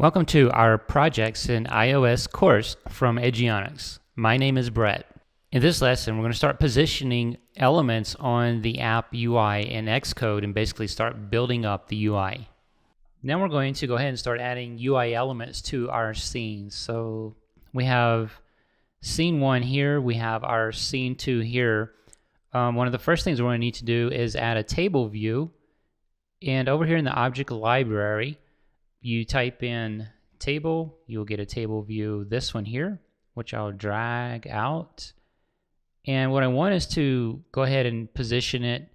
Welcome to our Projects in iOS course from Edgeonics. My name is Brett. In this lesson, we're going to start positioning elements on the app UI in Xcode and basically start building up the UI. Now we're going to go ahead and start adding UI elements to our scenes. So we have scene 1 here, we have our scene 2 here. One of the first things we're going to need to do is add a table view. And over here in the object library, you type in table, you'll get a table view, this one here, which I'll drag out. And what I want is to go ahead and position it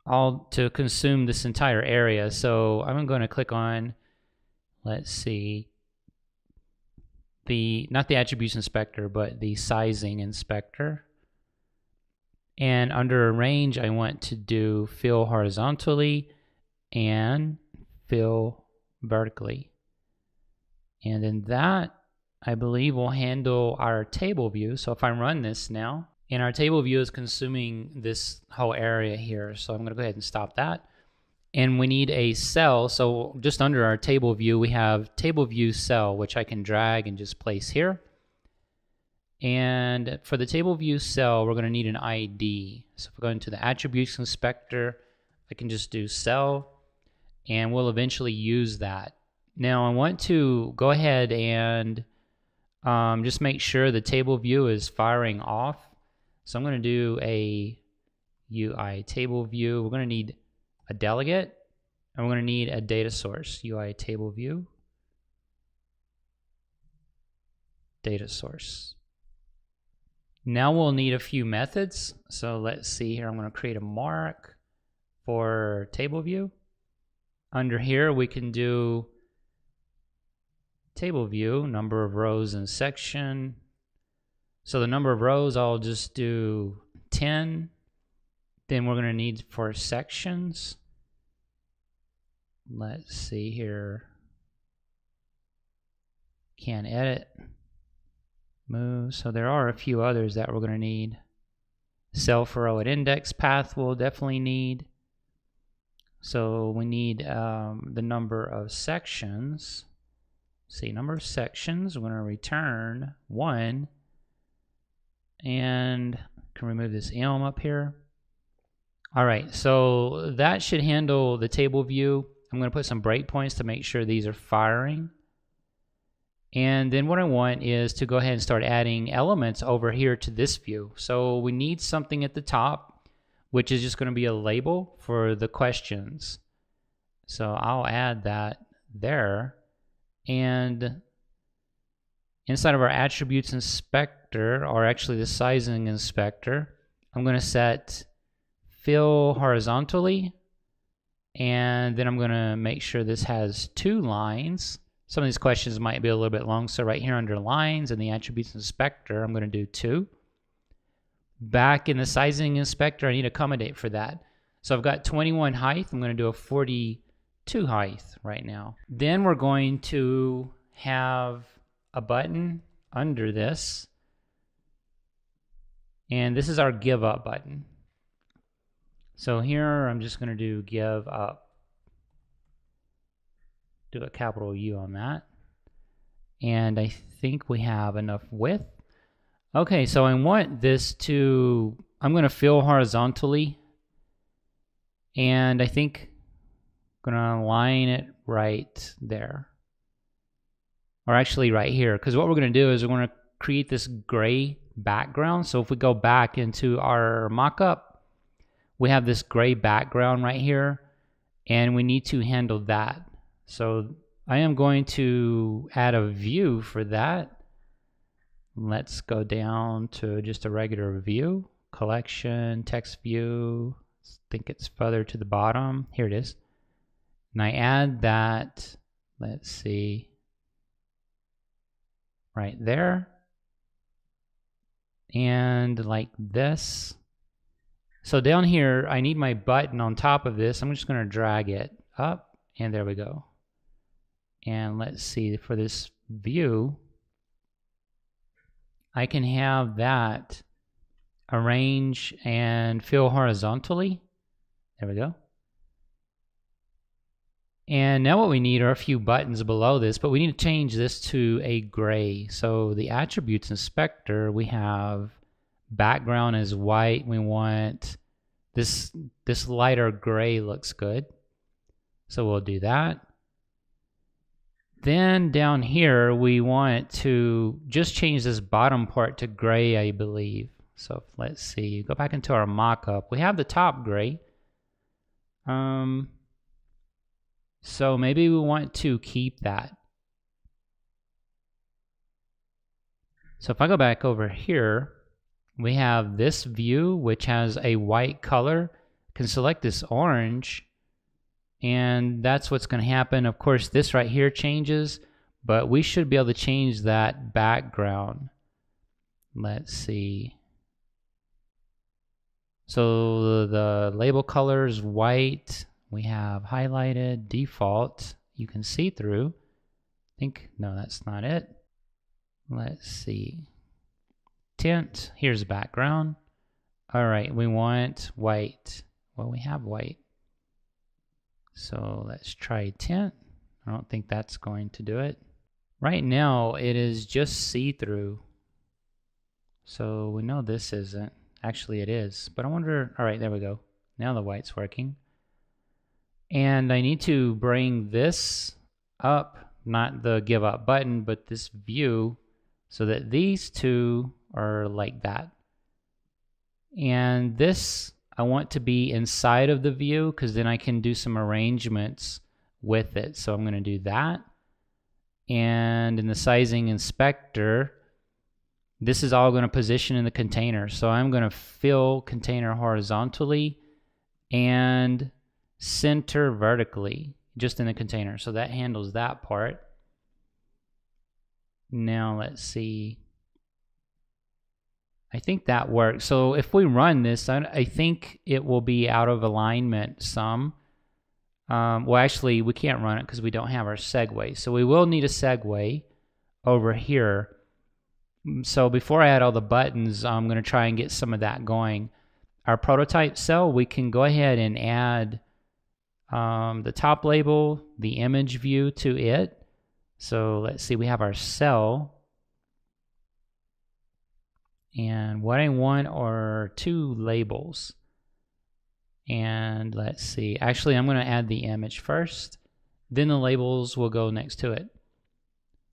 all to consume this entire area. So I'm going to click on, let's see, not the attributes inspector, but the sizing inspector. And under arrange, I want to do fill horizontally and fill vertically. And then that, I believe, will handle our table view. So if I run this now, and our table view is consuming this whole area here. So I'm going to go ahead and stop that. And we need a cell. So just under our table view, we have table view cell, which I can drag and just place here. And for the table view cell, we're going to need an ID. So if we go into the attributes inspector, I can just do cell, and we'll eventually use that. Now I want to go ahead and just make sure the table view is firing off. So I'm going to do a UI table view. We're going to need a delegate, and we're going to need a data source. UI table view, data source. Now we'll need a few methods. So let's see here. I'm going to create a mark for table view. Under here, we can do table view, number of rows in section. So the number of rows, I'll just do 10. Then we're going to need for sections. Let's see here. Can't edit. Move. So there are a few others that we're going to need. Cell for row at index path we'll definitely need. So we need the number of sections. See, number of sections. We're going to return 1. And can remove this elm up here. All right, so that should handle the table view. I'm going to put some breakpoints to make sure these are firing. And then what I want is to go ahead and start adding elements over here to this view. So we need something at the top, which is just going to be a label for the questions. So I'll add that there. And inside of our attributes inspector, or actually the sizing inspector, I'm going to set fill horizontally. And then I'm going to make sure this has 2 lines. Some of these questions might be a little bit long. So right here under lines in the attributes inspector, I'm going to do 2. Back in the sizing inspector, I need to accommodate for that. So I've got 21 height. I'm going to do a 42 height right now. Then we're going to have a button under this. And this is our give up button. So here I'm just going to do give up. Do a capital U on that. And I think we have enough width. Okay, so I want this to, I'm going to fill horizontally. And I think I'm going to align it right there. Or actually right here. Because what we're going to do is we're going to create this gray background. So if we go back into our mockup, we have this gray background right here. And we need to handle that. So I am going to add a view for that. Let's go down to just a regular view. Collection, text view. I think it's further to the bottom. Here it is. And I add that, let's see, right there. And like this. So down here, I need my button on top of this. I'm just going to drag it up. And there we go. And let's see, for this view, I can have that arrange and fill horizontally. There we go. And now what we need are a few buttons below this, but we need to change this to a gray. So the attributes inspector, we have background is white. We want this lighter gray looks good. So we'll do that. Then down here, we want to just change this bottom part to gray, I believe. So let's see, go back into our mockup. We have the top gray. So maybe we want to keep that. So if I go back over here, we have this view, which has a white color. Can select this orange, and that's what's going to happen. Of course, this right here changes, but we should be able to change that background. Let's see. So the label color is white. We have highlighted, default. You can see through. No, that's not it. Let's see. Tint, here's the background. All right, we want white. Well, we have white. So let's try tint. I don't think that's going to do it. Right now, it is just see-through. So we know this isn't. Actually, it is. But I wonder, all right, there we go. Now the white's working. And I need to bring this up, not the give up button, but this view, so that these two are like that. And this I want to be inside of the view because then I can do some arrangements with it. So I'm going to do that. And in the sizing inspector, this is all going to position in the container. So I'm going to fill container horizontally and center vertically just in the container. So that handles that part. Now let's see. I think that works. So if we run this, I think it will be out of alignment some. Well, actually, we can't run it because we don't have our segue. So we will need a segue over here. So before I add all the buttons, I'm going to try and get some of that going. Our prototype cell, we can go ahead and add the top label, the image view to it. So let's see, we have our cell. And what I want are two labels. And let's see, actually I'm going to add the image first, then the labels will go next to it.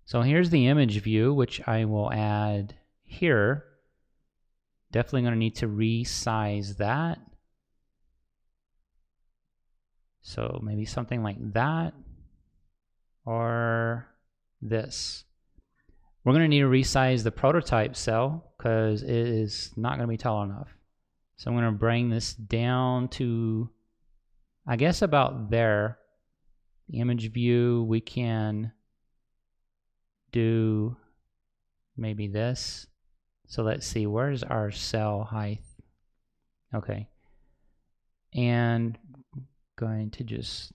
So here's the image view, which I will add here. Definitely going to need to resize that. So maybe something like that, or this. We're going to need to resize the prototype cell because it is not going to be tall enough. So I'm going to bring this down to, I guess, about there. The image view, we can do maybe this. So let's see, where's our cell height? Okay. And going to just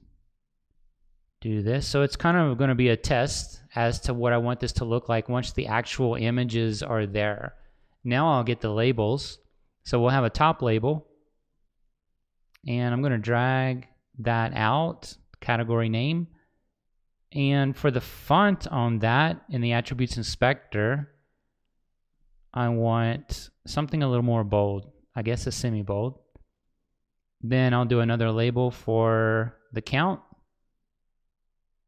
do this. So it's kind of going to be a test as to what I want this to look like once the actual images are there. Now I'll get the labels. So we'll have a top label, and I'm going to drag that out, category name. And for the font on that in the attributes inspector, I want something a little more bold, I guess a semi-bold. Then I'll do another label for the count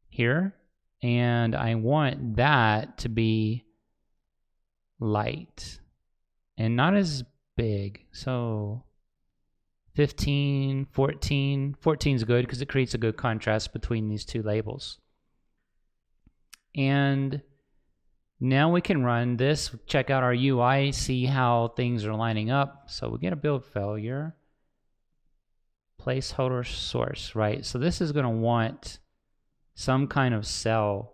here, and I want that to be light and not as big. So 15, 14. 14 is good because it creates a good contrast between these two labels. And now we can run this, check out our UI, see how things are lining up. So we get a build failure. Placeholder source, right? So this is going to want some kind of cell.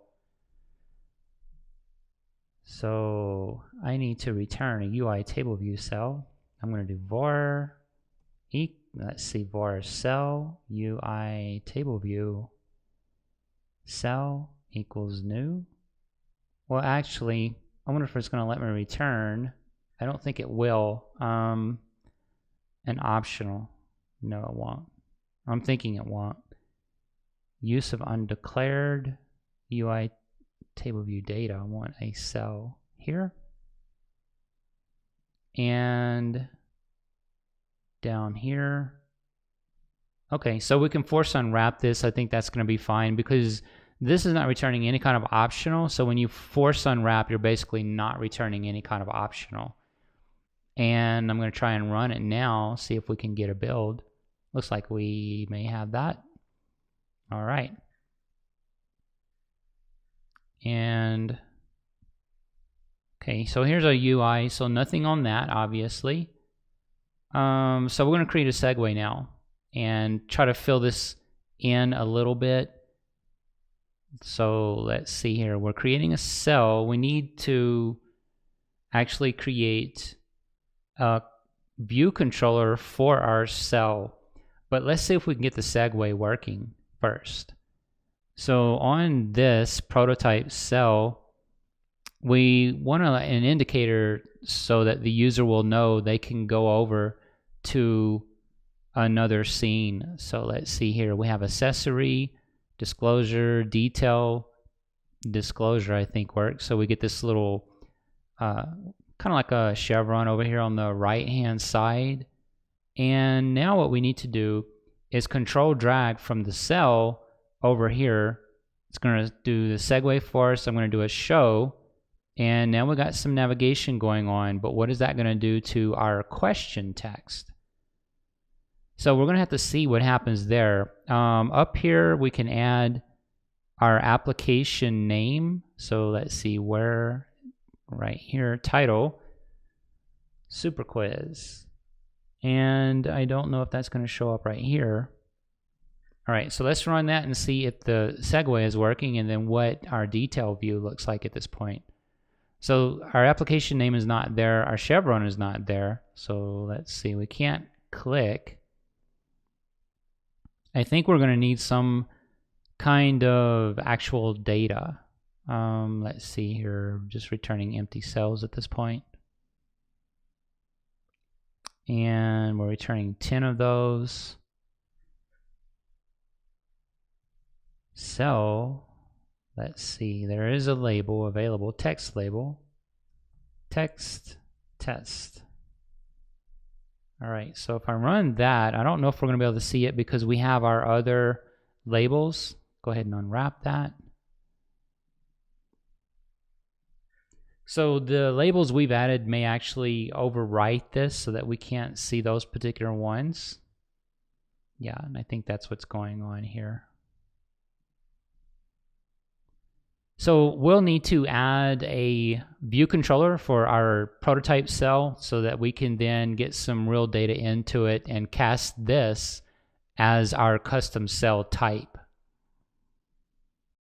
So I need to return a UI table view cell. I'm going to do var, let's see, var cell, UI table view cell equals new. Well, actually, I wonder if it's going to let me return. I don't think it will. An optional. No, it won't. I'm thinking it won't. use of undeclared UI table view data. I want a cell here. And down here. Okay, so we can force unwrap this. I think that's going to be fine because this is not returning any kind of optional. So when you force unwrap, you're basically not returning any kind of optional. And I'm going to try and run it now, see if we can get a build. Looks like we may have that. All right. And okay, so here's our UI. So nothing on that, obviously. So we're going to create a segue now and try to fill this in a little bit. So let's see here. We're creating a cell. We need to actually create a view controller for our cell. But let's see if we can get the segue working first. So on this prototype cell, we want an indicator so that the user will know they can go over to another scene. So let's see here. We have accessory, disclosure, detail, disclosure I think works. So we get this little kind of like a chevron over here on the right hand side. And now what we need to do is control drag from the cell over here. It's going to do the segue for us. I'm going to do a show. And now we got some navigation going on, but what is that going to do to our question text? So we're going to have to see what happens there. Up here, we can add our application name. So let's see where, right here, title, super quiz. And I don't know if that's going to show up right here. All right, so let's run that and see if the segue is working and then what our detail view looks like at this point. So our application name is not there, our chevron is not there. So let's see, we can't click. I think we're going to need some kind of actual data. Let's see here, just returning empty cells at this point. And we're returning 10 of those. So let's see, there is a label available, text label, text test. All right, so if I run that, I don't know if we're going to be able to see it because we have our other labels. Go ahead and unwrap that. So the labels we've added may actually overwrite this so that we can't see those particular ones. Yeah, and I think that's what's going on here. So we'll need to add a view controller for our prototype cell so that we can then get some real data into it and cast this as our custom cell type.